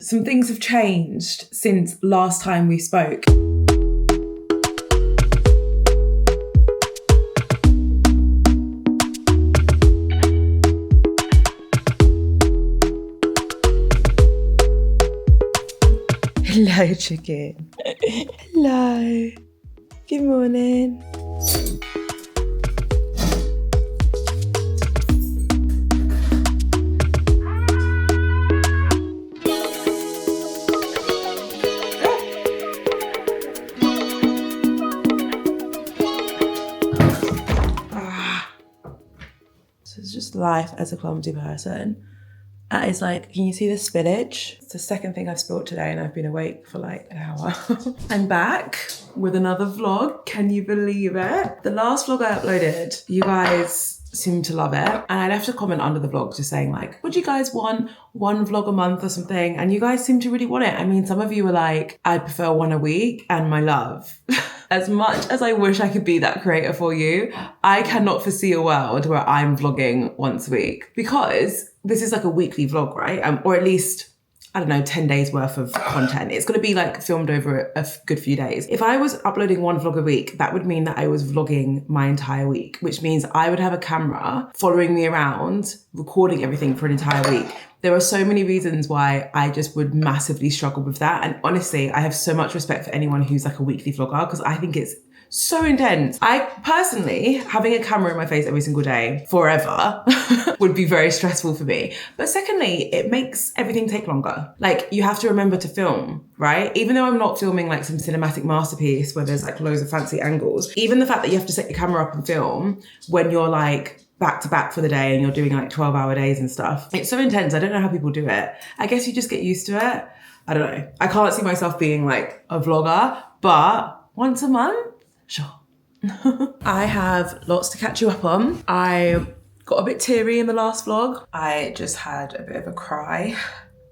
some things have changed since last time we spoke. Hello, chicken. Hello. Good morning. So it's just life as a clumsy person. It's like, can you see the spillage? It's the second thing I've spilled today and I've been awake for like an hour. I'm back with another vlog. Can you believe it? The last vlog I uploaded, you guys seem to love it. And I left a comment under the vlog just saying like, would you guys want one vlog a month or something? And you guys seem to really want it. I mean, some of you were like, I'd prefer one a week, and my love. As much as I wish I could be that creator for you, I cannot foresee a world where I'm vlogging once a week, because this is like a weekly vlog, right? Or at least, I don't know, 10 days worth of content. It's gonna be like filmed over a good few days. If I was uploading one vlog a week, that would mean that I was vlogging my entire week, which means I would have a camera following me around, recording everything for an entire week. There are so many reasons why I just would massively struggle with that. And honestly, I have so much respect for anyone who's like a weekly vlogger, because I think it's so intense. I personally, having a camera in my face every single day forever would be very stressful for me. But secondly, it makes everything take longer. Like, you have to remember to film, right? Even though I'm not filming like some cinematic masterpiece where there's like loads of fancy angles, even the fact that you have to set your camera up and film when you're like back to back for the day and you're doing like 12-hour days and stuff, it's so intense. I don't know how people do it. I guess you just get used to it. I don't know. I can't see myself being like a vlogger, but once a month, sure. I have lots to catch you up on. I got a bit teary in the last vlog. I just had a bit of a cry.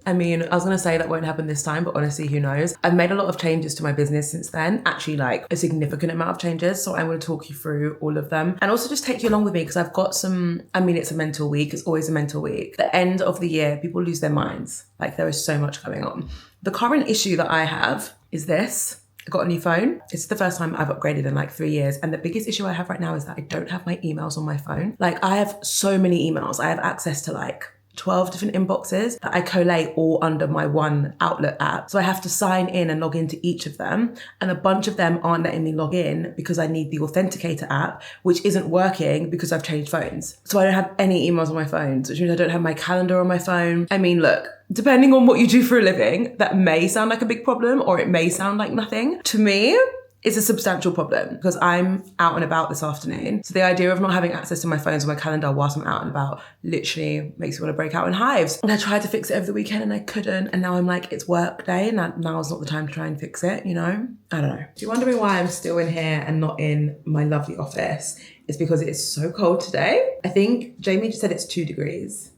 I mean, I was gonna say that won't happen this time, but honestly, who knows? I've made a lot of changes to my business since then, actually like a significant amount of changes. So I'm gonna talk you through all of them and also just take you along with me, because I've got some, I mean, it's a mental week. It's always a mental week. The end of the year, people lose their minds. Like, there is so much going on. The current issue that I have is this. I got a new phone. It's the first time I've upgraded in like 3 years. And the biggest issue I have right now is that I don't have my emails on my phone. Like, I have so many emails. I have access to like 12 different inboxes that I collate all under my one Outlook app. So I have to sign in and log into each of them. And a bunch of them aren't letting me log in because I need the Authenticator app, which isn't working because I've changed phones. So I don't have any emails on my phone, which means I don't have my calendar on my phone. I mean, look, depending on what you do for a living, that may sound like a big problem or it may sound like nothing. To me, it's a substantial problem because I'm out and about this afternoon. So the idea of not having access to my phones or my calendar whilst I'm out and about literally makes me want to break out in hives. And I tried to fix it over the weekend and I couldn't. And now I'm like, it's work day and now is not the time to try and fix it, you know? I don't know. If you're wondering why I'm still in here and not in my lovely office, it's because it's so cold today. I think Jamie just said it's 2 degrees.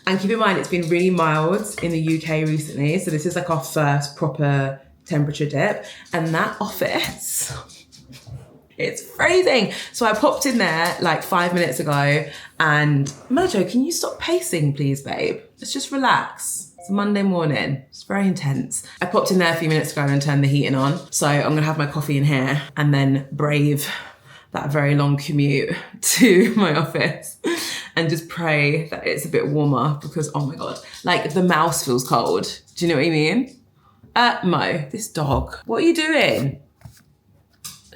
And keep in mind, it's been really mild in the UK recently. So this is like our first proper temperature dip, and that office, it's freezing. So I popped in there like 5 minutes ago, and Mojo, can you stop pacing please, babe? Let's just relax. It's a Monday morning. It's very intense. I popped in there a few minutes ago and turned the heating on. So I'm gonna have my coffee in here and then brave that very long commute to my office and just pray that it's a bit warmer, because oh my God, like the mouse feels cold. Do you know what I mean? Mo, this dog, what are you doing?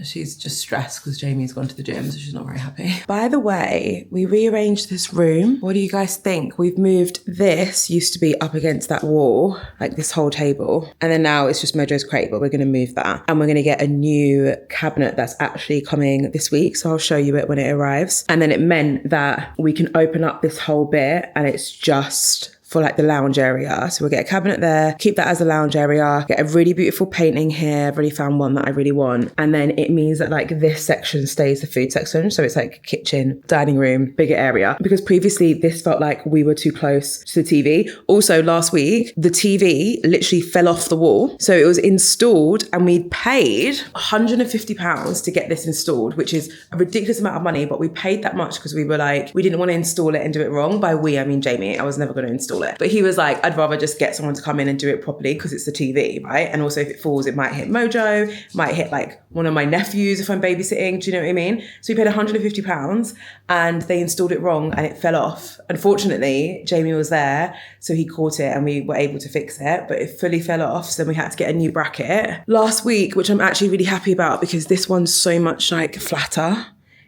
She's just stressed because Jamie's gone to the gym, so she's not very happy. By the way, we rearranged this room. What do you guys think? We've moved this, used to be up against that wall, like this whole table. And then now it's just Mojo's crate, but we're gonna move that. And we're gonna get a new cabinet that's actually coming this week. So I'll show you it when it arrives. And then it meant that we can open up this whole bit and it's just for like the lounge area. So we'll get a cabinet there, keep that as a lounge area, get a really beautiful painting here. I've already found one that I really want. And then it means that like this section stays the food section. So it's like kitchen, dining room, bigger area. Because previously this felt like we were too close to the TV. Also last week, the TV literally fell off the wall. So it was installed and we paid £150 to get this installed, which is a ridiculous amount of money, but we paid that much because we were like, we didn't want to install it and do it wrong. By we, I mean Jamie. I was never going to install it. it. But he was like, I'd rather just get someone to come in and do it properly because it's the TV, right? And also if it falls, it might hit Mojo, might hit like one of my nephews if I'm babysitting. Do you know what I mean? So we paid £150 and they installed it wrong and it fell off. Unfortunately, Jamie was there, so he caught it and we were able to fix it, but it fully fell off. So then we had to get a new bracket last week, which I'm actually really happy about because this one's so much like flatter.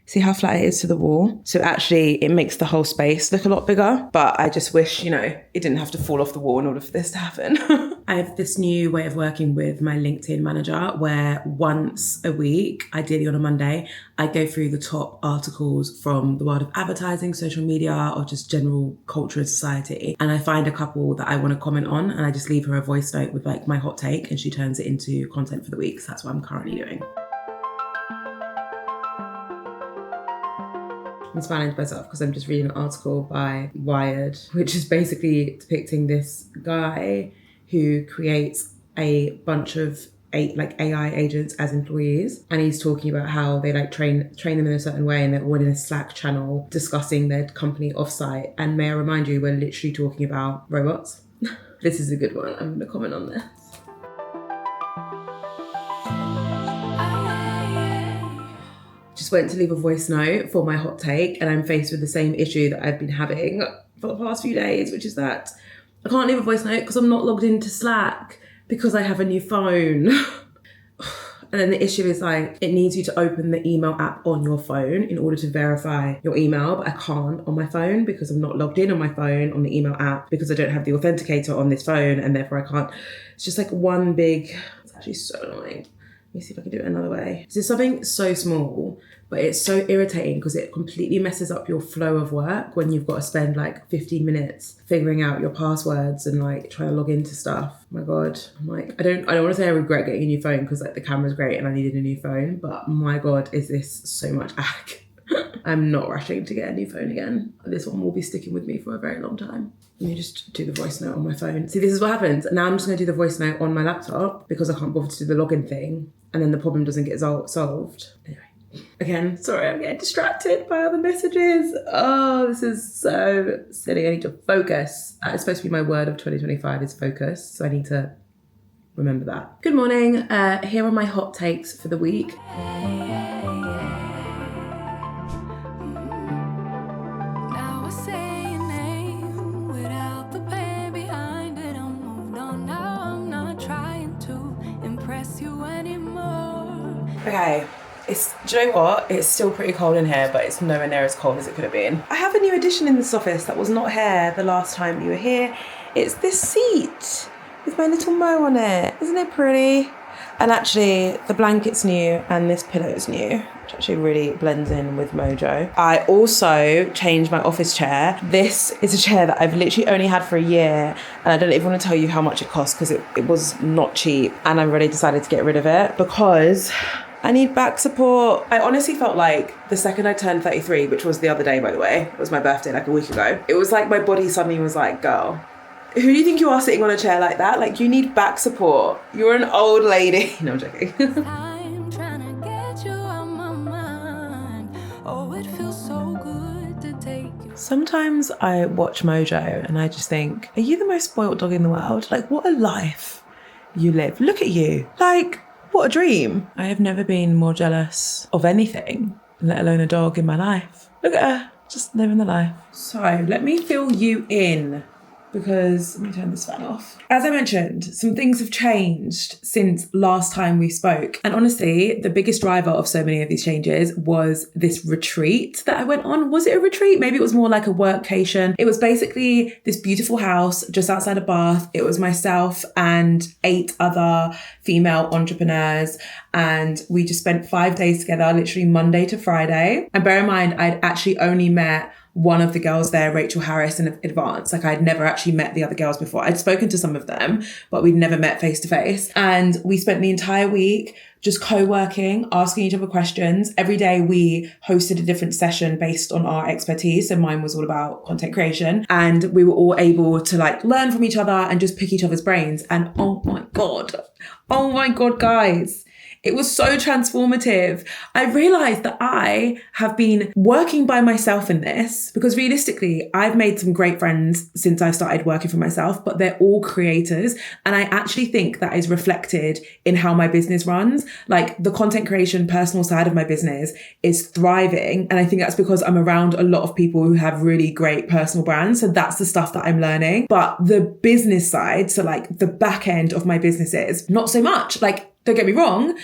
See how flat it is to the wall? So actually it makes the whole space look a lot bigger. But I just wish, you know, it didn't have to fall off the wall in order for this to happen. I have this new way of working with my LinkedIn manager where once a week, ideally on a Monday, I go through the top articles from the world of advertising, social media, or just general culture and society. And I find a couple that I want to comment on and I just leave her a voice note with like my hot take and she turns it into content for the week. So that's what I'm currently doing. I'm smiling to myself because I'm just reading an article by Wired, which is basically depicting this guy who creates a bunch of AI agents as employees, and he's talking about how they like train them in a certain way, and they're all in a Slack channel discussing their company offsite. And may I remind you, we're literally talking about robots. This is a good one. I'm going to comment on this. Just went to leave a voice note for my hot take and I'm faced with the same issue that I've been having for the past few days, which is that I can't leave a voice note because I'm not logged into Slack because I have a new phone. And then the issue is like, it needs you to open the email app on your phone in order to verify your email, but I can't on my phone because I'm not logged in on my phone on the email app because I don't have the authenticator on this phone and therefore I can't. It's just like one big, it's actually so annoying. Let me see if I can do it another way. This is something so small, but it's so irritating because it completely messes up your flow of work when you've got to spend like 15 minutes figuring out your passwords and like trying to log into stuff. Oh my God. I'm like, I don't want to say I regret getting a new phone because like the camera's great and I needed a new phone, but my God, is this so much ag. I'm not rushing to get a new phone again. This one will be sticking with me for a very long time. Let me just do the voice note on my phone. See, this is what happens. Now I'm just going to do the voice note on my laptop because I can't bother to do the login thing. And then the problem doesn't get solved. Anyway, again, sorry, I'm getting distracted by other messages. Oh, this is so silly. I need to focus. It's supposed to be my word of 2025 is focus. So I need to remember that. Good morning. Here are my hot takes for the week. Okay, do you know what? It's still pretty cold in here, but it's nowhere near as cold as it could have been. I have a new addition in this office that was not here the last time you were here. It's this seat with my little Mo on it. Isn't it pretty? And actually, the blanket's new and this pillow's new, which actually really blends in with Mojo. I also changed my office chair. This is a chair that I've literally only had for a year, and I don't even want to tell you how much it cost because it was not cheap, and I really decided to get rid of it because I need back support. I honestly felt like the second I turned 33, which was the other day, by the way, it was my birthday like a week ago, it was like my body suddenly was like, girl, who do you think you are sitting on a chair like that? Like, you need back support. You're an old lady. No, I'm joking. I'm trying to get you on my mind. Oh, it feels so good to take you. Sometimes I watch Mojo and I just think, are you the most spoiled dog in the world? Like, what a life you live. Look at you. Like, what a dream. I have never been more jealous of anything, let alone a dog in my life. Look at her, just living the life. So let me fill you in because, let me turn this fan off. As I mentioned, some things have changed since last time we spoke. And honestly, the biggest driver of so many of these changes was this retreat that I went on. Was it a retreat? Maybe it was more like a workcation. It was basically this beautiful house just outside of Bath. It was myself and 8 other female entrepreneurs. And we just spent 5 days together, literally Monday to Friday. And bear in mind, I'd actually only met one of the girls there, Rachel Harris, in advance. Like, I'd never actually met the other girls before. I'd spoken to some of them, but we'd never met face to face. And we spent the entire week just co-working, asking each other questions. Every day we hosted a different session based on our expertise. So mine was all about content creation. And we were all able to like learn from each other and just pick each other's brains. And oh my God, guys. It was so transformative. I realized that I have been working by myself in this because realistically, I've made some great friends since I started working for myself, but they're all creators. And I actually think that is reflected in how my business runs. Like the content creation, personal side of my business is thriving. And I think that's because I'm around a lot of people who have really great personal brands. So that's the stuff that I'm learning. But the business side, so like the back end of my businesses, not so much. Like, don't get me wrong,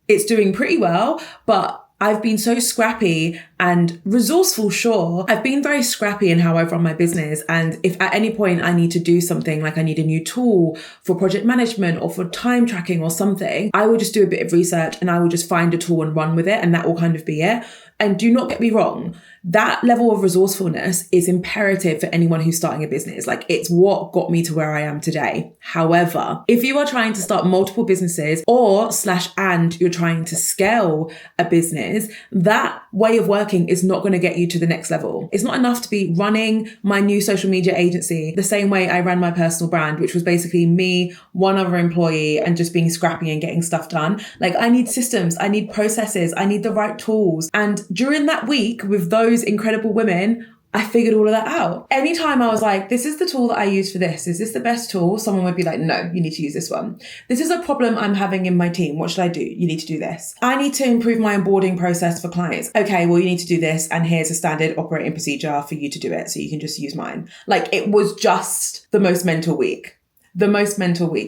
it's doing pretty well, but I've been so scrappy and resourceful, sure. I've been very scrappy in how I've run my business. And if at any point I need to do something, like I need a new tool for project management or for time tracking or something, I will just do a bit of research and I will just find a tool and run with it. And that will kind of be it. And do not get me wrong, that level of resourcefulness is imperative for anyone who's starting a business. Like it's what got me to where I am today. However, if you are trying to start multiple businesses and you're trying to scale a business, that way of working is not going to get you to the next level. It's not enough to be running my new social media agency the same way I ran my personal brand, which was basically me, one other employee, and just being scrappy and getting stuff done. Like I need systems, I need processes, I need the right tools. And during that week with those incredible women, I figured all of that out. Anytime I was like, this is the tool that I use for this. Is this the best tool? Someone would be like, no, you need to use this one. This is a problem I'm having in my team. What should I do? You need to do this. I need to improve my onboarding process for clients. Okay, well, you need to do this. And here's a standard operating procedure for you to do it. So you can just use mine. Like it was just the most mental week.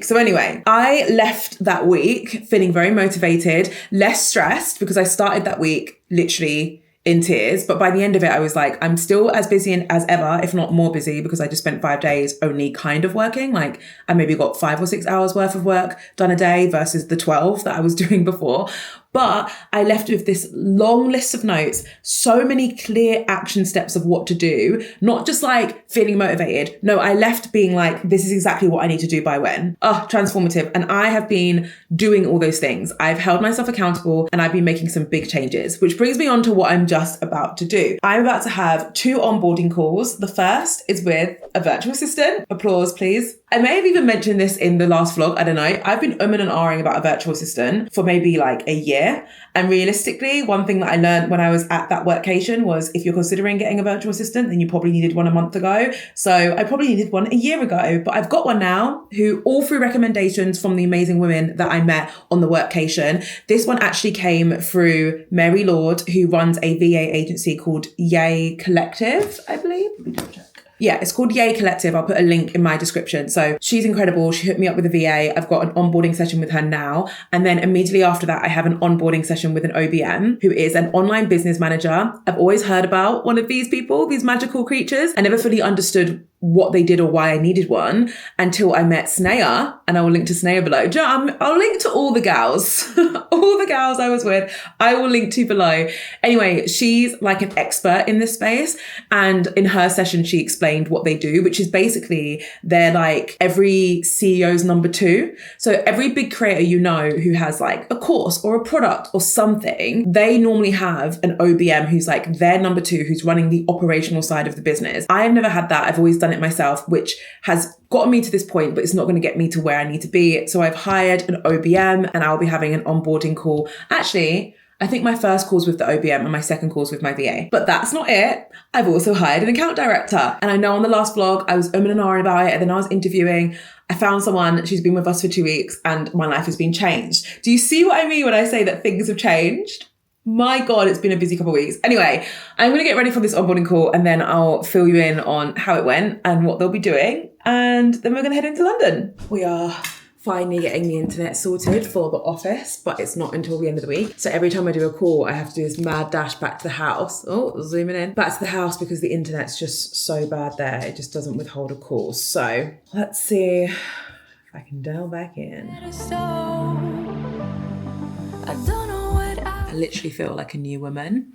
So anyway, I left that week feeling very motivated, less stressed because I started that week literally in tears. But by the end of it, I was like, I'm still as busy as ever, if not more busy, because I just spent 5 days only kind of working. Like I maybe got 5 or 6 hours worth of work done a day versus the 12 that I was doing before. But I left with this long list of notes, so many clear action steps of what to do, not just like feeling motivated. No, I left being like, this is exactly what I need to do by when. Transformative. And I have been doing all those things. I've held myself accountable and I've been making some big changes, which brings me on to what I'm just about to do. I'm about to have 2 onboarding calls. The first is with a virtual assistant. Applause, please. I may have even mentioned this in the last vlog. I don't know. I've been umming and ahhing about a virtual assistant for maybe like a year. And realistically, one thing that I learned when I was at that workcation was if you're considering getting a virtual assistant, then you probably needed one a month ago. So I probably needed one a year ago, but I've got one now who all through recommendations from the amazing women that I met on the workcation. This one actually came through Mary Lord, who runs a VA agency called Yay Collective, I believe. Let me double check. Yeah, it's called Yay Collective. I'll put a link in my description. So she's incredible. She hooked me up with a VA. I've got an onboarding session with her now. And then immediately after that, I have an onboarding session with an OBM, who is an online business manager. I've always heard about one of these people, these magical creatures. I never fully understood what they did or why I needed one until I met Snea, and I will link to Snea below. I'll link to all the gals, all the gals I was with, I will link to below. Anyway, she's like an expert in this space. And in her session, she explained what they do, which is basically they're like every CEO's number 2. So every big creator you know who has like a course or a product or something, they normally have an OBM who's like their number 2, who's running the operational side of the business. I have never had that. I've always done it myself, which has gotten me to this point, but it's not going to get me to where I need to be. So I've hired an OBM and I'll be having an onboarding call. Actually, I think my first call's with the OBM and my second call's with my VA. But that's not it. I've also hired an account director. And I know on the last vlog, I was umming and ahhing about it. And then I was interviewing. I found someone, she's been with us for 2 weeks and my life has been changed. Do you see what I mean when I say that things have changed? My God, it's been a busy couple of weeks. Anyway, I'm going to get ready for this onboarding call and then I'll fill you in on how it went and what they'll be doing. And then we're going to head into London. We are finally getting the internet sorted for the office, but it's not until the end of the week. So every time I do a call, I have to do this mad dash back to the house. Oh, zooming in. Back to the house because the internet's just so bad there. It just doesn't withhold a call. So let's see if I can dial back in. I literally feel like a new woman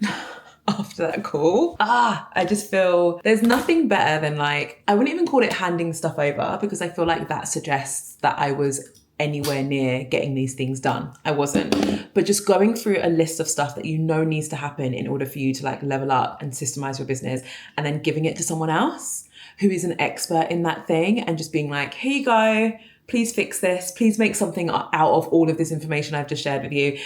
after that call. I just feel there's nothing better than like, I wouldn't even call it handing stuff over because I feel like that suggests that I was anywhere near getting these things done. I wasn't. But just going through a list of stuff that you know needs to happen in order for you to like level up and systemize your business and then giving it to someone else who is an expert in that thing and just being like, here you go. please fix this. Please make something out of all of this information I've just shared with you.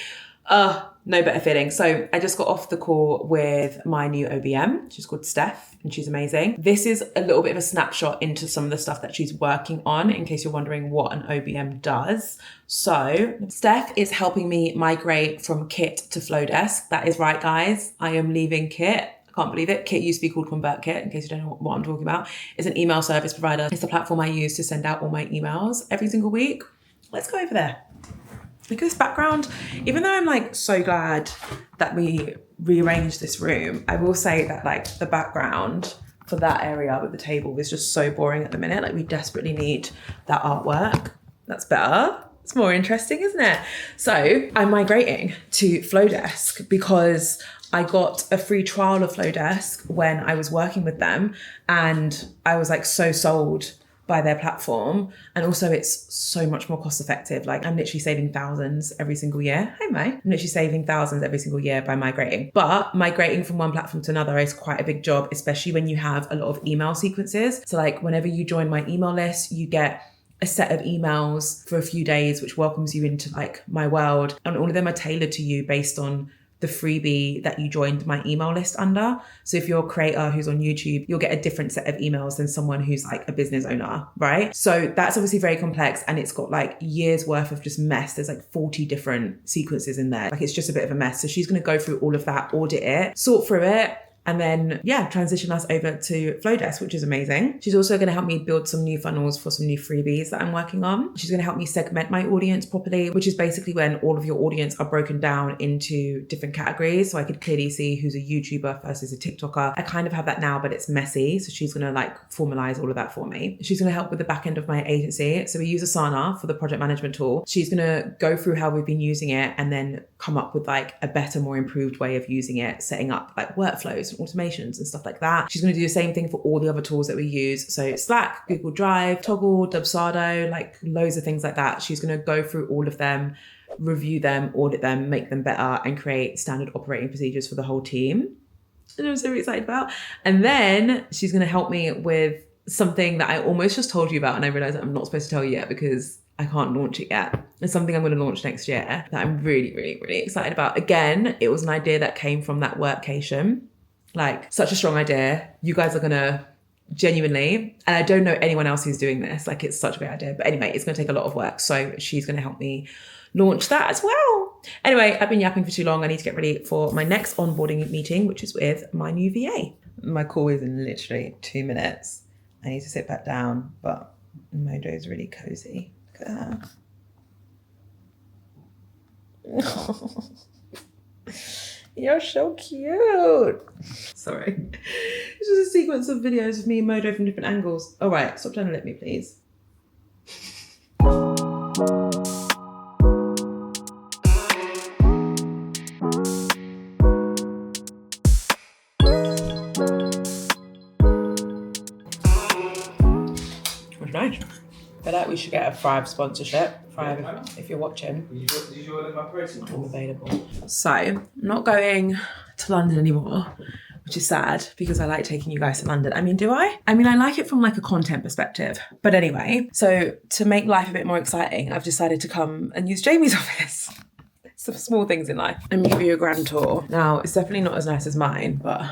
No better feeling. So I just got off the call with my new OBM. She's called Steph and she's amazing. This is a little bit of a snapshot into some of the stuff that she's working on in case you're wondering what an OBM does. So Steph is helping me migrate from Kit to Flowdesk. That is right, guys. I am leaving Kit. I can't believe it. Kit used to be called ConvertKit, in case you don't know what I'm talking about. It's an email service provider. It's the platform I use to send out all my emails every single week. Let's go over there. Look at this background. Even though I'm like so glad that we rearranged this room, I will say that like the background for that area with the table is just so boring at the minute. Like we desperately need that artwork. That's better. It's more interesting, isn't it? So I'm migrating to Flowdesk because I got a free trial of Flowdesk when I was working with them and I was like so sold by their platform. And also it's so much more cost effective. Like I'm literally saving thousands every single year. Hey mate, I'm literally saving thousands every single year by migrating. But migrating from one platform to another is quite a big job, especially when you have a lot of email sequences. So like whenever you join my email list, you get a set of emails for a few days, which welcomes you into like my world. And all of them are tailored to you based on the freebie that you joined my email list under. So if you're a creator who's on YouTube, you'll get a different set of emails than someone who's like a business owner, right? So that's obviously very complex and it's got like years worth of just mess. There's like 40 different sequences in there. Like it's just a bit of a mess. So she's going to go through all of that, audit it, sort through it, and then, transition us over to Flowdesk, which is amazing. She's also going to help me build some new funnels for some new freebies that I'm working on. She's going to help me segment my audience properly, which is basically when all of your audience are broken down into different categories. So I could clearly see who's a YouTuber versus a TikToker. I kind of have that now, but it's messy. So she's going to like formalize all of that for me. She's going to help with the back end of my agency. So we use Asana for the project management tool. She's going to go through how we've been using it and then come up with like a better, more improved way of using it, setting up like workflows, automations and stuff like that. She's going to do the same thing for all the other tools that we use. So Slack, Google Drive, Toggle, Dubsado, like loads of things like that. She's going to go through all of them, review them, audit them, make them better and create standard operating procedures for the whole team. And I'm so excited about. And then she's going to help me with something that I almost just told you about and I realized that I'm not supposed to tell you yet because I can't launch it yet. It's something I'm going to launch next year that I'm really, really, really excited about. Again, it was an idea that came from that workcation. Like such a strong idea. You guys are going to genuinely, and I don't know anyone else who's doing this. Like it's such a great idea. But anyway, it's going to take a lot of work. So she's going to help me launch that as well. Anyway, I've been yapping for too long. I need to get ready for my next onboarding meeting, which is with my new VA. My call is in literally 2 minutes. I need to sit back down, but Mojo is really cozy. Look at that. You're so cute. Sorry. This is a sequence of videos of me and Mojo from different angles. All right, stop trying to lip me, please. That's nice. I feel like we should get a Thrive sponsorship. Thrive, if you're watching. I'm available. So, I'm not going to London anymore, which is sad because I like taking you guys to London. I mean, do I? I mean, I like it from like a content perspective. But anyway, so to make life a bit more exciting, I've decided to come and use Jamie's office. Some small things in life. Let me give you a grand tour. Now, it's definitely not as nice as mine, but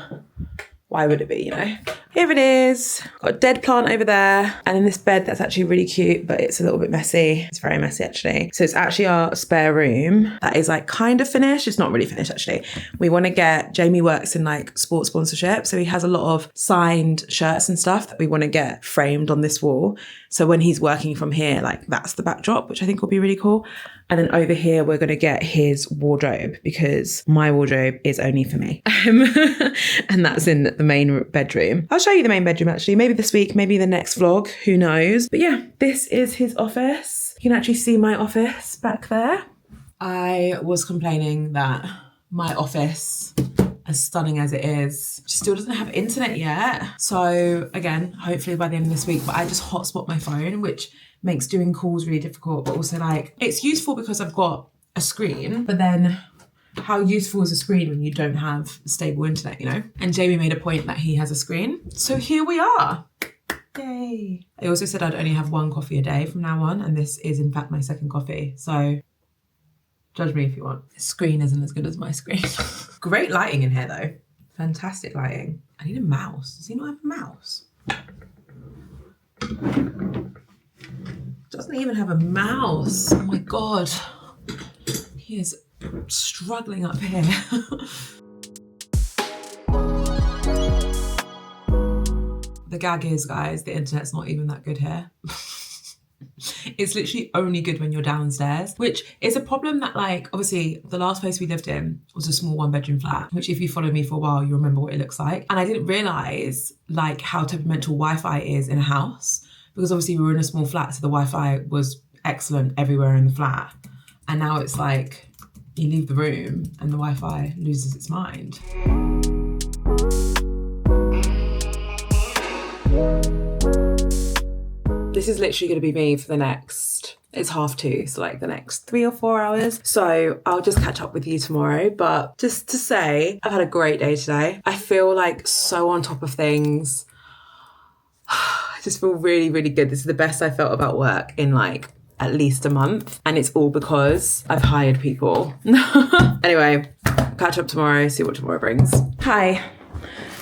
why would it be, you know? Here it is. Got a dead plant over there. And in this bed, that's actually really cute, but it's a little bit messy. It's very messy, actually. So it's actually our spare room that is like kind of finished. It's not really finished, actually. We want to get, Jamie works in like sports sponsorship. So he has a lot of signed shirts and stuff that we want to get framed on this wall. So when he's working from here, like that's the backdrop, which I think will be really cool. And then over here, we're going to get his wardrobe because my wardrobe is only for me. And that's in the main bedroom. I'll show you the main bedroom actually, maybe this week, maybe the next vlog, who knows. But yeah, this is his office. You can actually see my office back there. I was complaining that my office, as stunning as it is, still doesn't have internet yet. So again, hopefully by the end of this week, but I just hotspot my phone, which makes doing calls really difficult, but also like it's useful because I've got a screen, but then how useful is a screen when you don't have stable internet, you know? And Jamie made a point that he has a screen. So here we are. Yay. I also said I'd only have 1 coffee a day from now on, and this is in fact my 2nd coffee. So judge me if you want. This screen isn't as good as my screen. Great lighting in here though. Fantastic lighting. I need a mouse. Does he not have a mouse? Doesn't even have a mouse. Oh my God. He is struggling up here. The gag is, guys, the internet's not even that good here. It's literally only good when you're downstairs, which is a problem that, like, obviously the last place we lived in was a small 1-bedroom flat, which if you followed me for a while, you remember what it looks like. And I didn't realise like how temperamental Wi-Fi is in a house, because obviously we were in a small flat, so the Wi-Fi was excellent everywhere in the flat. And now it's like, you leave the room and the Wi-Fi loses its mind. This is literally going to be me for the next, it's 2:30, so like the next 3 or 4 hours. So I'll just catch up with you tomorrow. But just to say, I've had a great day today. I feel like so on top of things. I just feel really, really good. This is the best I felt about work in like at least a month. And it's all because I've hired people. Anyway, catch up tomorrow, see what tomorrow brings. Hi.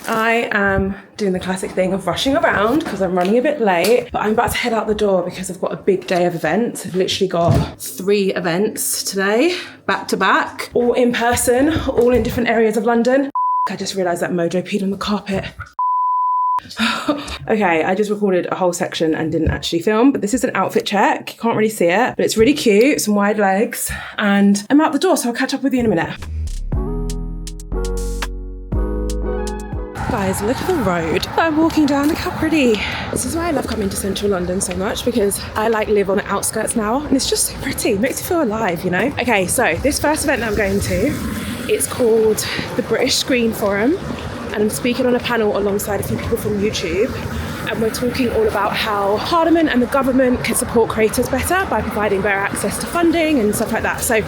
I am doing the classic thing of rushing around because I'm running a bit late, but I'm about to head out the door because I've got a big day of events. I've literally got 3 events today, back to back, all in person, all in different areas of London. I just realised that Mojo peed on the carpet. Okay, I just recorded a whole section and didn't actually film, but this is an outfit check. You can't really see it, but it's really cute, some wide legs, and I'm out the door, so I'll catch up with you in a minute. Guys, look at the road I'm walking down. Look how pretty. This is why I love coming to central London so much, because I like live on the outskirts now and it's just so pretty. It makes you feel alive, you know? Okay, so this first event that I'm going to, it's called the British Screen Forum, and I'm speaking on a panel alongside a few people from YouTube, and we're talking all about how Parliament and the government can support creators better by providing better access to funding and stuff like that. So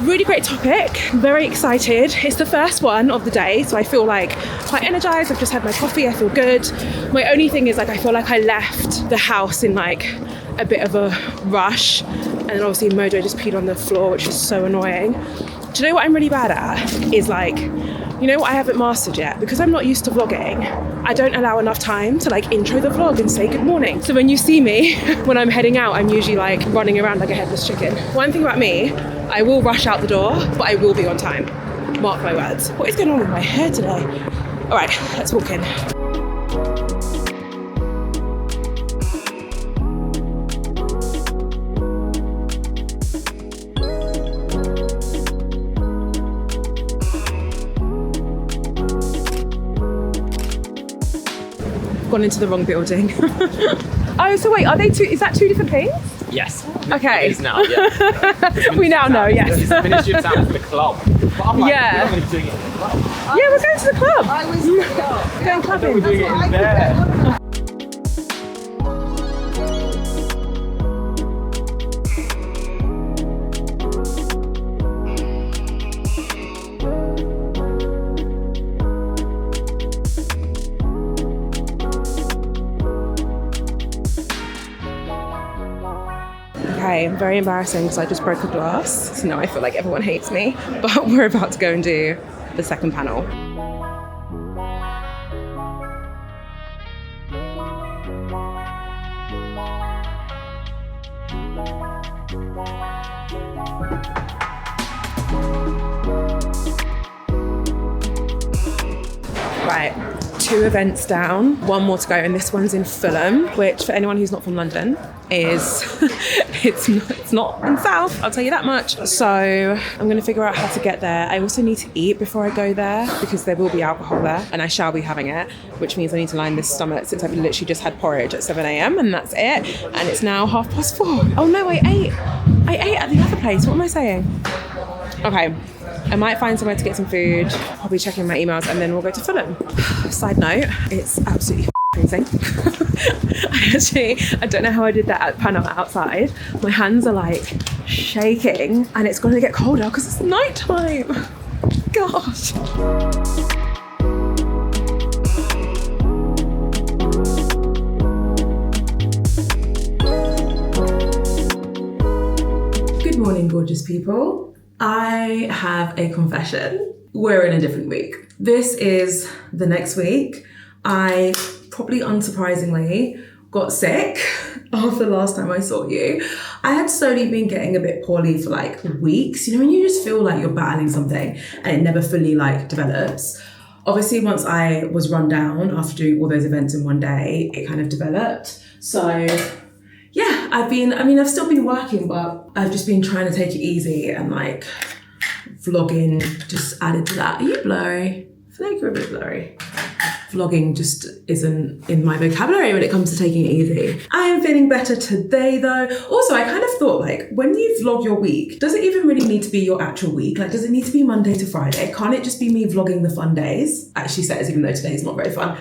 really great topic, very excited. It's the first one of the day, so I feel like quite energized. I've just had my coffee, I feel good. My only thing is like I feel like I left the house in like a bit of a rush, and then obviously Mojo just peed on the floor, which is so annoying. Do you know what I'm really bad at? Is like, you know what I haven't mastered yet? Because I'm not used to vlogging, I don't allow enough time to like intro the vlog and say good morning. So when you see me, when I'm heading out, I'm usually like running around like a headless chicken. One thing about me, I will rush out the door, but I will be on time. Mark my words. What is going on with my hair today? All right, let's walk in. Gone into the wrong building. Oh, so wait, are they two? Is that 2 different things? Yes. Okay. It is now, yeah. We now know, yes. It's the Ministry of Sound for the club. But I'm like, Yeah. we're not really doing it in the club. Yeah, we're going to the club. I was going clubbing. We're doing it in there. Okay, very embarrassing because I just broke a glass. So now I feel like everyone hates me. But we're about to go and do the second panel. Right, 2 events down, 1 more to go, and this one's in Fulham, which for anyone who's not from London is, it's not in South, I'll tell you that much. So I'm gonna figure out how to get there. I also need to eat before I go there because there will be alcohol there and I shall be having it, which means I need to line this stomach since I've literally just had porridge at 7 a.m. and that's it. And it's now 4:30. Oh no, I ate at the other place. What am I saying? Okay. I might find somewhere to get some food, probably checking my emails, and then we'll go to Fulham. Side note, it's absolutely freezing. I don't know how I did that at panel outside. My hands are like shaking and it's going to get colder because it's nighttime. Gosh. Good morning, gorgeous people. I have a confession. We're in a different week. This is the next week. I probably unsurprisingly got sick after the last time I saw you. I had slowly been getting a bit poorly for like weeks. You know, when you just feel like you're battling something and it never fully like develops. Obviously, once I was run down after doing all those events in one day, it kind of developed. So yeah, I've still been working, but I've just been trying to take it easy and like vlogging just added to that. Are you blurry? I feel like you're a bit blurry. Vlogging just isn't in my vocabulary when it comes to taking it easy. I am feeling better today though. Also, I kind of thought like, when you vlog your week, does it even really need to be your actual week? Like, does it need to be Monday to Friday? Can't it just be me vlogging the fun days? Actually says, even though today's not very fun.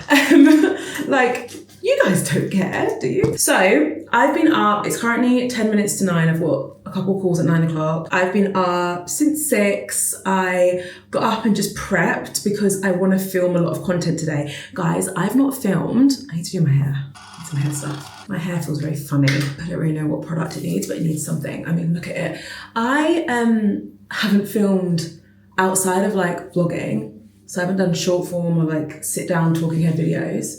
Like, you guys don't care, do you? So I've been up, it's currently 10 minutes to 9. I've got a couple calls at 9 o'clock. I've been up since 6. I got up and just prepped because I want to film a lot of content today. Guys, I've not filmed. I need to do my hair. I need some hair stuff. My hair feels very funny. I don't really know what product it needs, but it needs something. I mean, look at it. I haven't filmed outside of like vlogging. So I haven't done short form or like sit down talking head videos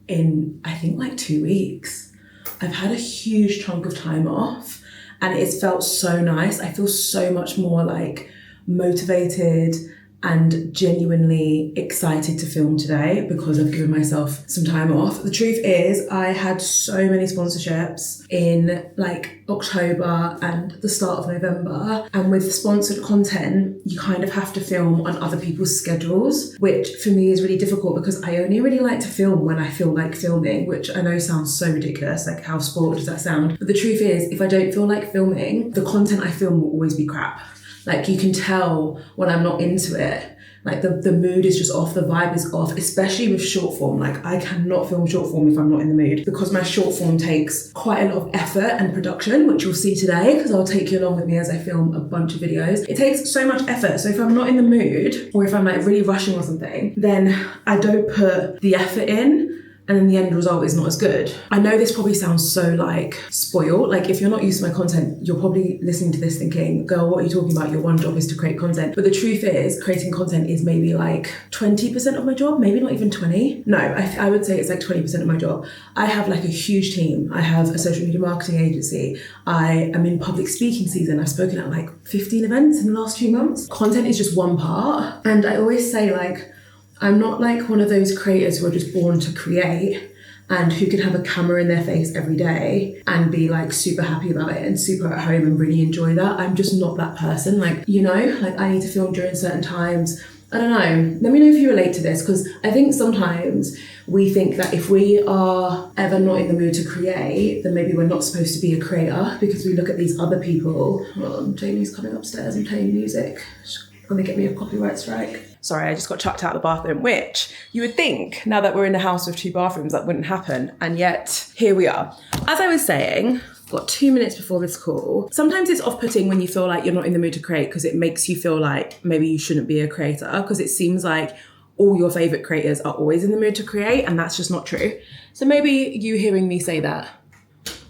in I think like 2 weeks. I've had a huge chunk of time off and it's felt so nice. I feel so much more like motivated and genuinely excited to film today because I've given myself some time off. The truth is I had so many sponsorships in like October and the start of November, and with sponsored content you kind of have to film on other people's schedules, which for me is really difficult because I only really like to film when I feel like filming, which I know sounds so ridiculous, like how spoiled does that sound? But the truth is, if I don't feel like filming, the content I film will always be crap. Like you can tell when I'm not into it, like the mood is just off, the vibe is off, especially with short form. Like I cannot film short form if I'm not in the mood because my short form takes quite a lot of effort and production, which you'll see today because I'll take you along with me as I film a bunch of videos. It takes so much effort. So if I'm not in the mood or if I'm like really rushing or something, then I don't put the effort in. And then the end result is not as good. I know this probably sounds so like spoiled. Like if you're not used to my content, you're probably listening to this thinking, girl, what are you talking about? Your one job is to create content. But the truth is creating content is maybe like 20% of my job, maybe not even 20. No, I would say it's like 20% of my job. I have like a huge team. I have a social media marketing agency. I am in public speaking season. I've spoken at like 15 events in the last few months. Content is just one part. And I always say like, I'm not like one of those creators who are just born to create and who can have a camera in their face every day and be like super happy about it and super at home and really enjoy that. I'm just not that person. Like, you know, like I need to film during certain times. I don't know. Let me know if you relate to this, because I think sometimes we think that if we are ever not in the mood to create, then maybe we're not supposed to be a creator because we look at these other people. Hold on, Jamie's coming upstairs and playing music. She's gonna get me a copyright strike. Sorry, I just got chucked out of the bathroom, which you would think now that we're in a house with 2 bathrooms that wouldn't happen. And yet here we are. As I was saying, got 2 minutes before this call. Sometimes it's off-putting when you feel like you're not in the mood to create because it makes you feel like maybe you shouldn't be a creator because it seems like all your favorite creators are always in the mood to create, and that's just not true. So maybe you hearing me say that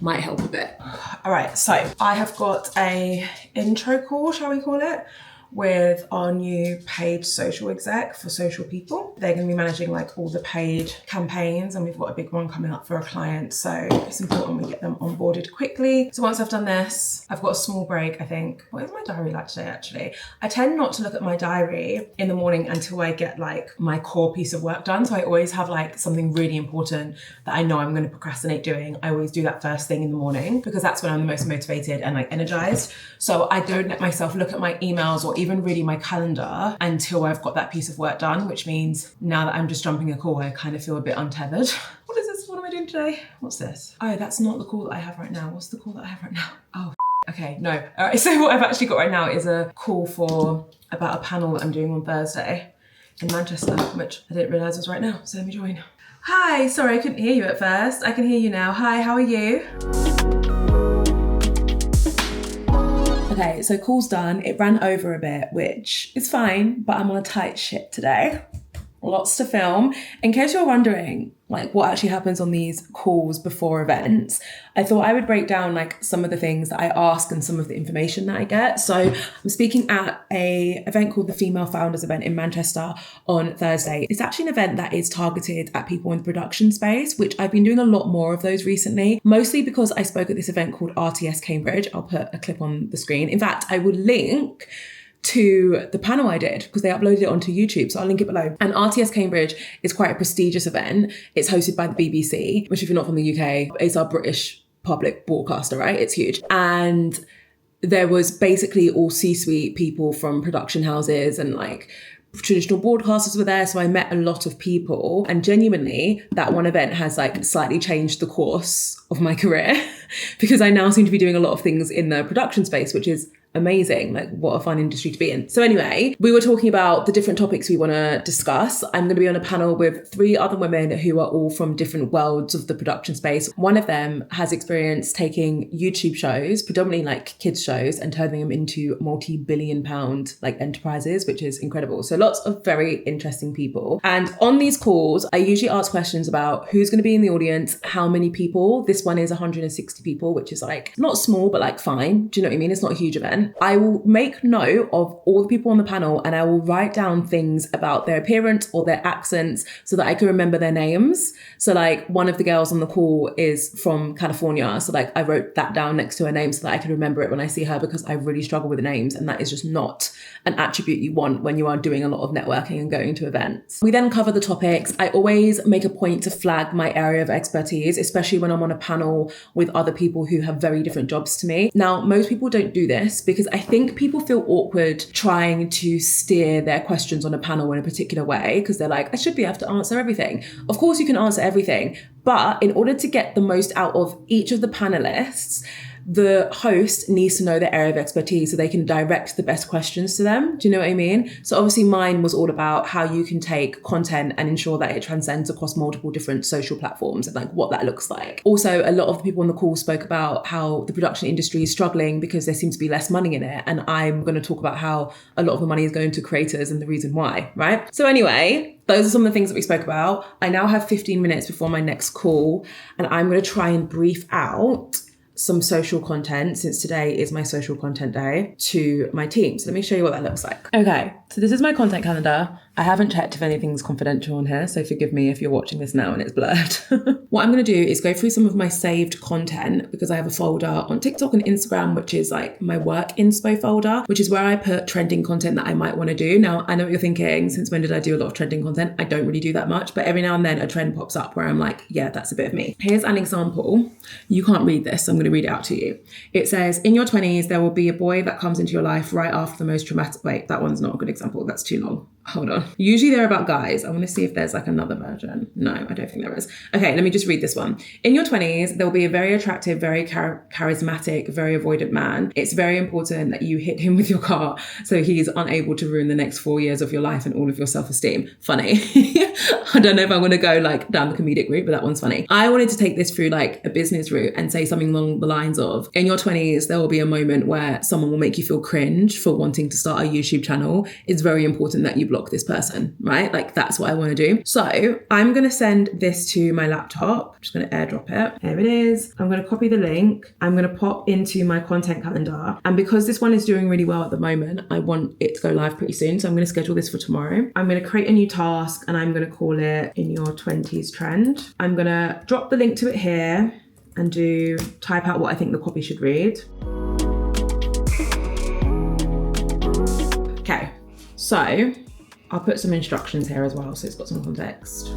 might help a bit. All right, so I have got a intro call, shall we call it, with our new paid social exec for Social People. They're going to be managing like all the paid campaigns, and we've got a big one coming up for a client, so it's important we get them onboarded quickly. So once I've done this, I've got a small break, I think. What is my diary like today, actually? I tend not to look at my diary in the morning until I get like my core piece of work done. So I always have like something really important that I know I'm going to procrastinate doing. I always do that first thing in the morning because that's when I'm the most motivated and like energized. So I don't let myself look at my emails or even really my calendar until I've got that piece of work done, which means now that I'm just jumping a call, I kind of feel a bit untethered. What is this? What am I doing today? What's this? Oh, that's not the call that I have right now. What's the call that I have right now? Oh, okay, no. All right, so what I've actually got right now is a call for about a panel that I'm doing on Thursday in Manchester, which I didn't realise was right now, so let me join. Hi, sorry, I couldn't hear you at first. I can hear you now. Hi, how are you? Okay, so call's done. It ran over a bit, which is fine, but I'm on a tight ship today. lots to film. In case you're wondering, like, what actually happens on these calls before events, I thought I would break down like some of the things that I ask and some of the information that I get. So I'm speaking at a event called the Female Founders Event in Manchester on Thursday. It's actually an event that is targeted at people in the production space, which I've been doing a lot more of those recently, mostly because I spoke at this event called RTS Cambridge. I'll put a clip on the screen. In fact, I will link to the panel I did because they uploaded it onto YouTube. So I'll link it below. And RTS Cambridge is quite a prestigious event. It's hosted by the BBC, which if you're not from the UK, it's our British public broadcaster, right? It's huge. And there was basically all C-suite people from production houses and like traditional broadcasters were there. So I met a lot of people, and genuinely that one event has like slightly changed the course of my career because I now seem to be doing a lot of things in the production space, which is amazing. Like, what a fun industry to be in. So anyway, we were talking about the different topics we want to discuss. I'm going to be on a panel with 3 other women who are all from different worlds of the production space. One of them has experience taking YouTube shows, predominantly like kids shows, and turning them into multi-billion pound like enterprises, which is incredible. So lots of very interesting people. And on these calls, I usually ask questions about who's going to be in the audience, how many people. This one is 160 people, which is like not small, but like fine. Do you know what I mean? It's not a huge event. I will make note of all the people on the panel and I will write down things about their appearance or their accents so that I can remember their names. So like one of the girls on the call is from California. So like I wrote that down next to her name so that I can remember it when I see her, because I really struggle with the names. And that is just not an attribute you want when you are doing a lot of networking and going to events. We then cover the topics. I always make a point to flag my area of expertise, especially when I'm on a panel with other people who have very different jobs to me. Now, most people don't do this because I think people feel awkward trying to steer their questions on a panel in a particular way because they're like, I should be able to answer everything. Of course you can answer everything, but in order to get the most out of each of the panelists, the host needs to know their area of expertise so they can direct the best questions to them. Do you know what I mean? So obviously mine was all about how you can take content and ensure that it transcends across multiple different social platforms and like what that looks like. Also, a lot of the people on the call spoke about how the production industry is struggling because there seems to be less money in it. And I'm going to talk about how a lot of the money is going to creators and the reason why, right? So anyway, those are some of the things that we spoke about. I now have 15 minutes before my next call, and I'm going to try and brief out some social content, since today is my social content day, to my team. So let me show you what that looks like. Okay, so this is my content calendar. I haven't checked if anything's confidential on here, so forgive me if you're watching this now and it's blurred. What I'm going to do is go through some of my saved content, because I have a folder on TikTok and Instagram, which is like my work inspo folder, which is where I put trending content that I might want to do. Now, I know what you're thinking, since when did I do a lot of trending content? I don't really do that much, but every now and then a trend pops up where I'm like, yeah, that's a bit of me. Here's an example. You can't read this, so I'm going to read it out to you. It says, in your 20s, there will be a boy that comes into your life right after the most traumatic... Wait, that one's not a good example. That's too long. Hold on. Usually they're about guys. I want to see if there's like another version. No, I don't think there is. Okay, let me just read this one. In your 20s, there will be a very attractive, very charismatic, very avoidant man. It's very important that you hit him with your car so he is unable to ruin the next 4 years of your life and all of your self-esteem. Funny. I don't know if I want to go like down the comedic route, but that one's funny. I wanted to take this through like a business route and say something along the lines of, in your 20s, there will be a moment where someone will make you feel cringe for wanting to start a YouTube channel. It's very important that you block this person, right? Like that's what I want to do. So I'm going to send this to my laptop. I'm just going to airdrop it. Here it is. I'm going to copy the link. I'm going to pop into my content calendar. And because this one is doing really well at the moment, I want it to go live pretty soon. So I'm going to schedule this for tomorrow. I'm going to create a new task and I'm going to call it In Your 20s Trend. I'm going to drop the link to it here and type out what I think the copy should read. Okay, so I'll put some instructions here as well, so it's got some context.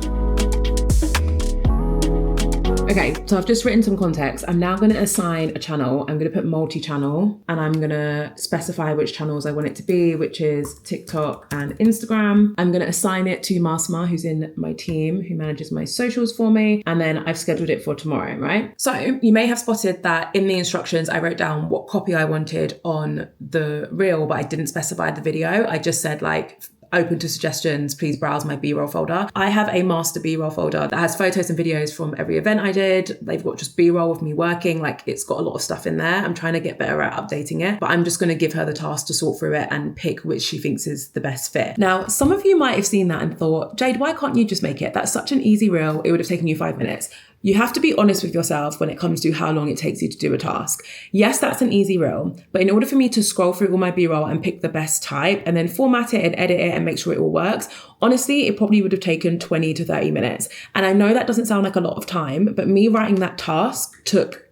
Okay, so I've just written some context. I'm now going to assign a channel. I'm going to put multi-channel, and I'm going to specify which channels I want it to be, which is TikTok and Instagram. I'm going to assign it to Masma, who's in my team, who manages my socials for me. And then I've scheduled it for tomorrow, right? So you may have spotted that in the instructions, I wrote down what copy I wanted on the reel, but I didn't specify the video. I just said like, open to suggestions, please browse my B-roll folder. I have a master B-roll folder that has photos and videos from every event I did. They've got just B-roll of me working. Like, it's got a lot of stuff in there. I'm trying to get better at updating it, but I'm just going to give her the task to sort through it and pick which she thinks is the best fit. Now, some of you might have seen that and thought, Jade, why can't you just make it? That's such an easy reel. It would have taken you 5 minutes. You have to be honest with yourself when it comes to how long it takes you to do a task. Yes, that's an easy reel, but in order for me to scroll through all my B-roll and pick the best type and then format it and edit it and make sure it all works, honestly, it probably would have taken 20 to 30 minutes. And I know that doesn't sound like a lot of time, but me writing that task took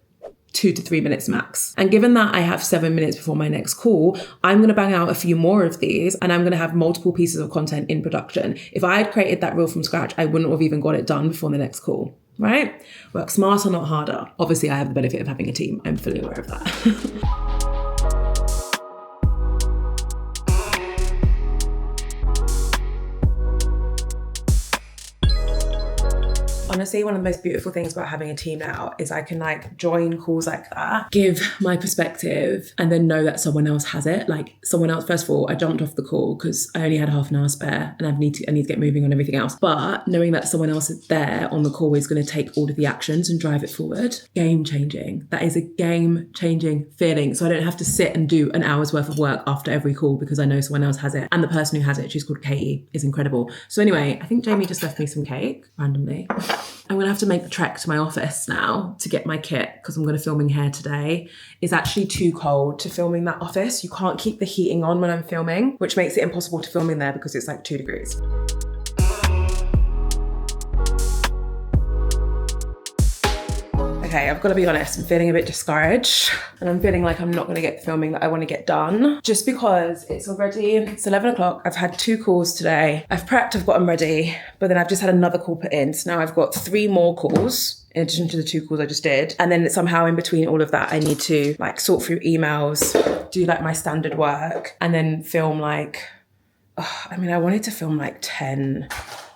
2 to 3 minutes max. And given that I have 7 minutes before my next call, I'm going to bang out a few more of these and I'm going to have multiple pieces of content in production. If I had created that reel from scratch, I wouldn't have even got it done before the next call. Right? Work smarter, not harder. Obviously, I have the benefit of having a team. I'm fully aware of that. Honestly, one of the most beautiful things about having a team now is I can like join calls like that, give my perspective, and then know that someone else has it. Like someone else, first of all, I jumped off the call because I only had half an hour spare and I need to get moving on everything else. But knowing that someone else is there on the call is going to take all of the actions and drive it forward. Game changing. That is a game changing feeling. So I don't have to sit and do an hour's worth of work after every call because I know someone else has it. And the person who has it, she's called Katie, is incredible. So anyway, I think Jamie just left me some cake randomly. I'm going to have to make the trek to my office now to get my kit because I'm going to filming hair today. It's actually too cold to film in that office. You can't keep the heating on when I'm filming, which makes it impossible to film in there because it's like 2 degrees. Okay, I've got to be honest, I'm feeling a bit discouraged and I'm feeling like I'm not going to get the filming that I want to get done just because it's 11 o'clock. I've had 2 calls today. I've prepped, I've got them ready, but then I've just had another call put in. So now I've got 3 more calls in addition to the 2 calls I just did. And then somehow in between all of that, I need to like sort through emails, do like my standard work and then film like, I wanted to film like 10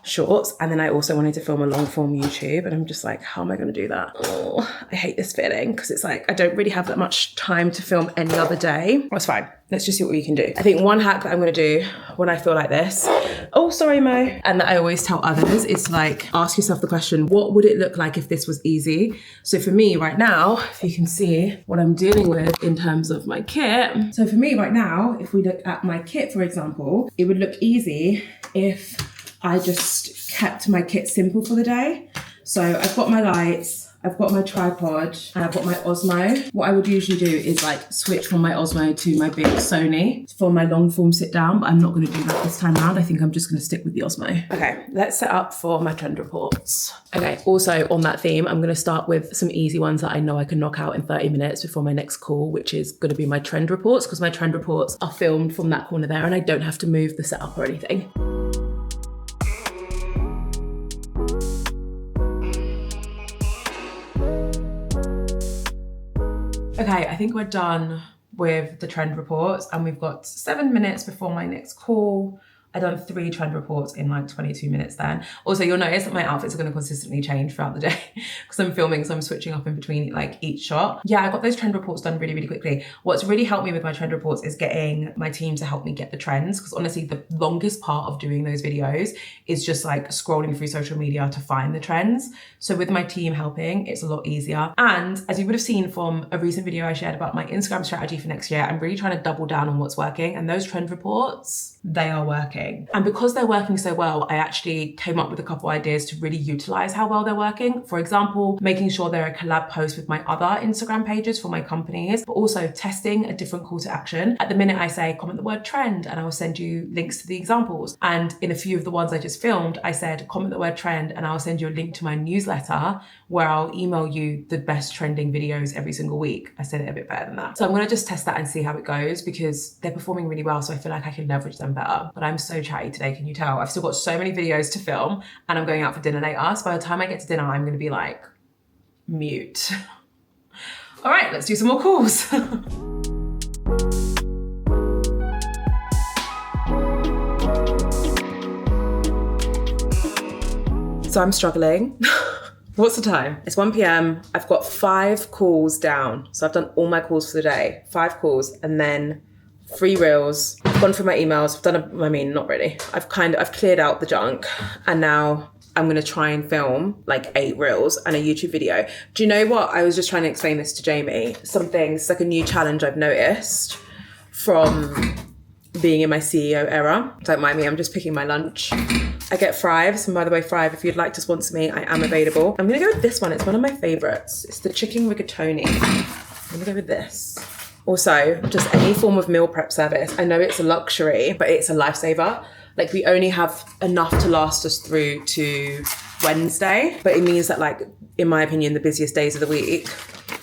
shorts and then I also wanted to film a long form YouTube and I'm just like, how am I going to do that? Oh, I hate this feeling because it's like I don't really have that much time to film any other day. That's fine. Let's just see what we can do. I think one hack that I'm going to do when I feel like this, oh sorry Mo, and that I always tell others is to like ask yourself the question, what would it look like if this was easy? So for me right now, if you can see what I'm dealing with in terms of my kit. So for me right now, if we look at my kit, for example, it would look easy if I just kept my kit simple for the day. So I've got my lights, I've got my tripod, and I've got my Osmo. What I would usually do is like switch from my Osmo to my big Sony for my long form sit down, but I'm not going to do that this time around. I think I'm just going to stick with the Osmo. Okay, let's set up for my trend reports. Okay, also on that theme, I'm going to start with some easy ones that I know I can knock out in 30 minutes before my next call, which is going to be my trend reports, because my trend reports are filmed from that corner there and I don't have to move the setup or anything. Okay, I think we're done with the trend reports and we've got 7 minutes before my next call. I've done 3 trend reports in like 22 minutes then. Also, you'll notice that my outfits are going to consistently change throughout the day because I'm filming, so I'm switching up in between like each shot. Yeah, I got those trend reports done really, really quickly. What's really helped me with my trend reports is getting my team to help me get the trends, because honestly, the longest part of doing those videos is just like scrolling through social media to find the trends. So with my team helping, it's a lot easier. And as you would have seen from a recent video I shared about my Instagram strategy for next year, I'm really trying to double down on what's working, and those trend reports, they are working. And because they're working so well, I actually came up with a couple ideas to really utilize how well they're working. For example, making sure they're a collab post with my other Instagram pages for my companies, but also testing a different call to action. At the minute I say, comment the word trend, and I will send you links to the examples. And in a few of the ones I just filmed, I said, comment the word trend, and I'll send you a link to my newsletter where I'll email you the best trending videos every single week. I said it a bit better than that. So I'm gonna just test that and see how it goes, because they're performing really well, so I feel like I can leverage them better. But I'm so chatty today, can you tell? I've still got so many videos to film and I'm going out for dinner later. So by the time I get to dinner, I'm gonna be like, mute. All right, let's do some more calls. So I'm struggling. What's the time? It's 1 p.m. I've got 5 calls down. So I've done all my calls for the day, 5 calls, and then 3 reels. I've gone through my emails. Not really. I've cleared out the junk, and now I'm gonna try and film like 8 reels and a YouTube video. Do you know what? I was just trying to explain this to Jamie. It's like a new challenge I've noticed from being in my CEO era. Don't mind me, I'm just picking my lunch. I get FREEBIES, and by the way, FREEBIES, if you'd like to sponsor me, I am available. I'm gonna go with this one. It's one of my favorites. It's the chicken rigatoni. I'm gonna go with this. Also, just any form of meal prep service. I know it's a luxury, but it's a lifesaver. Like, we only have enough to last us through to Wednesday, but it means that, like, in my opinion, the busiest days of the week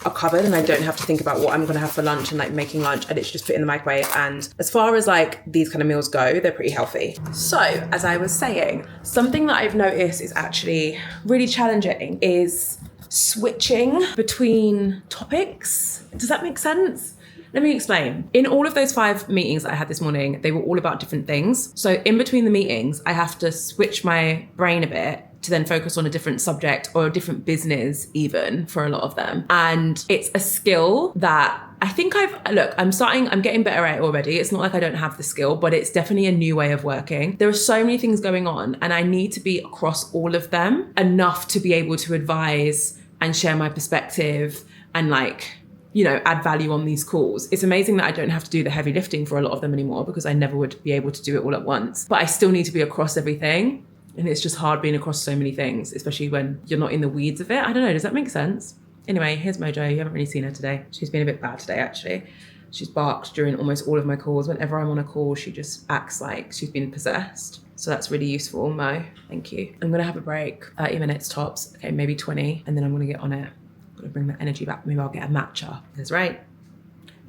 are covered, and I don't have to think about what I'm gonna have for lunch and like making lunch. I literally just put it in the microwave. And as far as like these kind of meals go, they're pretty healthy. So as I was saying, something that I've noticed is actually really challenging is switching between topics. Does that make sense? Let me explain. In all of those 5 meetings that I had this morning, they were all about different things. So in between the meetings, I have to switch my brain a bit to then focus on a different subject or a different business even for a lot of them. And it's a skill that I think I'm getting better at it already. It's not like I don't have the skill, but it's definitely a new way of working. There are so many things going on, and I need to be across all of them enough to be able to advise and share my perspective and like, you know, add value on these calls. It's amazing that I don't have to do the heavy lifting for a lot of them anymore, because I never would be able to do it all at once. But I still need to be across everything. And it's just hard being across so many things, especially when you're not in the weeds of it. I don't know, does that make sense? Anyway, here's Mojo. You haven't really seen her today. She's been a bit bad today, actually. She's barked during almost all of my calls. Whenever I'm on a call, she just acts like she's been possessed. So that's really useful, Mo. Thank you. I'm gonna have a break, 30 minutes tops, okay, maybe 20, and then I'm gonna get on it. I'm gonna bring that energy back. Maybe I'll get a matcha. That's right.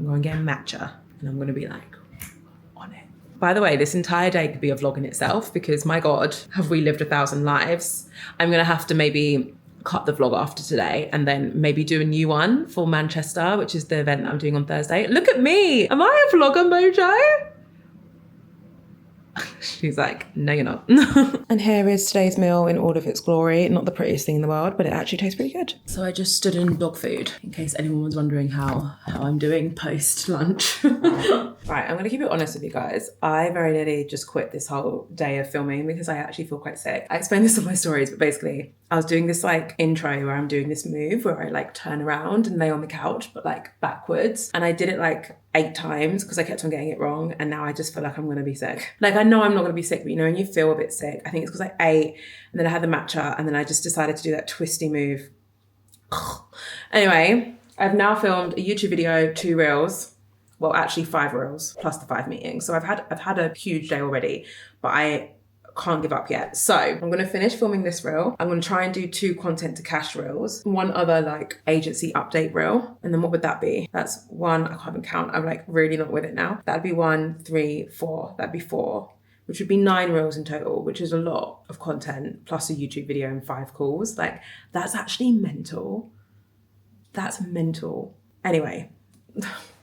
I'm going to get a matcha, and I'm gonna be like, on it. By the way, this entire day could be a vlog in itself, because my God, have we lived 1,000 lives? I'm gonna have to maybe cut the vlog after today and then maybe do a new one for Manchester, which is the event that I'm doing on Thursday. Look at me. Am I a vlogger, Mojo? She's like, no, you're not. And here is today's meal in all of its glory. Not the prettiest thing in the world, but it actually tastes pretty good. So I just stood in dog food, in case anyone was wondering how I'm doing post lunch. Right, I'm gonna keep it honest with you guys. I very nearly just quit this whole day of filming because I actually feel quite sick. I explained this in my stories, but basically I was doing this like intro where I'm doing this move where I like turn around and lay on the couch, but like backwards. And I did it like 8 times because I kept on getting it wrong. And now I just feel like I'm gonna be sick. Like, I know I'm not gonna be sick, but you know, when you feel a bit sick, I think it's because I ate and then I had the matcha and then I just decided to do that twisty move. Anyway, I've now filmed a YouTube video, 2 reels. Well, actually 5 reels plus the 5 meetings. So I've had a huge day already, but I can't give up yet. So I'm gonna finish filming this reel. I'm gonna try and do 2 content to cash reels, 1 other like agency update reel. And then what would that be? That's 1, I can't even count. I'm like really not with it now. That'd be 1, 3, 4. That'd be 4, which would be 9 reels in total, which is a lot of content plus a YouTube video and 5 calls. Like, that's actually mental. That's mental. Anyway,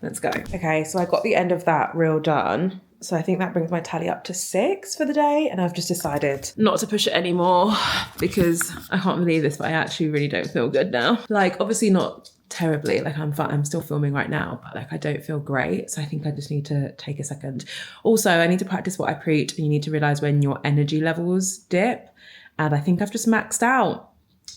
let's go. Okay, so I got the end of that reel done. So I think that brings my tally up to 6 for the day. And I've just decided not to push it anymore because I can't believe this, but I actually really don't feel good now. Like, obviously not terribly, like I'm fine, I'm still filming right now, but like I don't feel great. So I think I just need to take a second. Also, I need to practice what I preach, and you need to realize when your energy levels dip. And I think I've just maxed out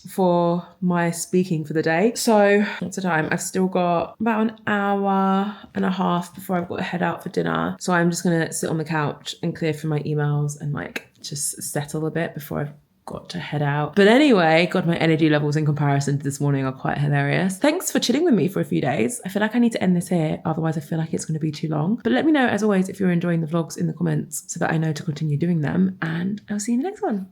for my speaking for the day. So what's the time? I've still got about an hour and a half before I've got to head out for dinner. So I'm just gonna sit on the couch and clear through my emails and like just settle a bit before I've got to head out. But anyway, God, my energy levels in comparison to this morning are quite hilarious. Thanks for chilling with me for a few days. I feel like I need to end this here, otherwise I feel like it's going to be too long. But let me know, as always, if you're enjoying the vlogs in the comments so that I know to continue doing them, and I'll see you in the next one.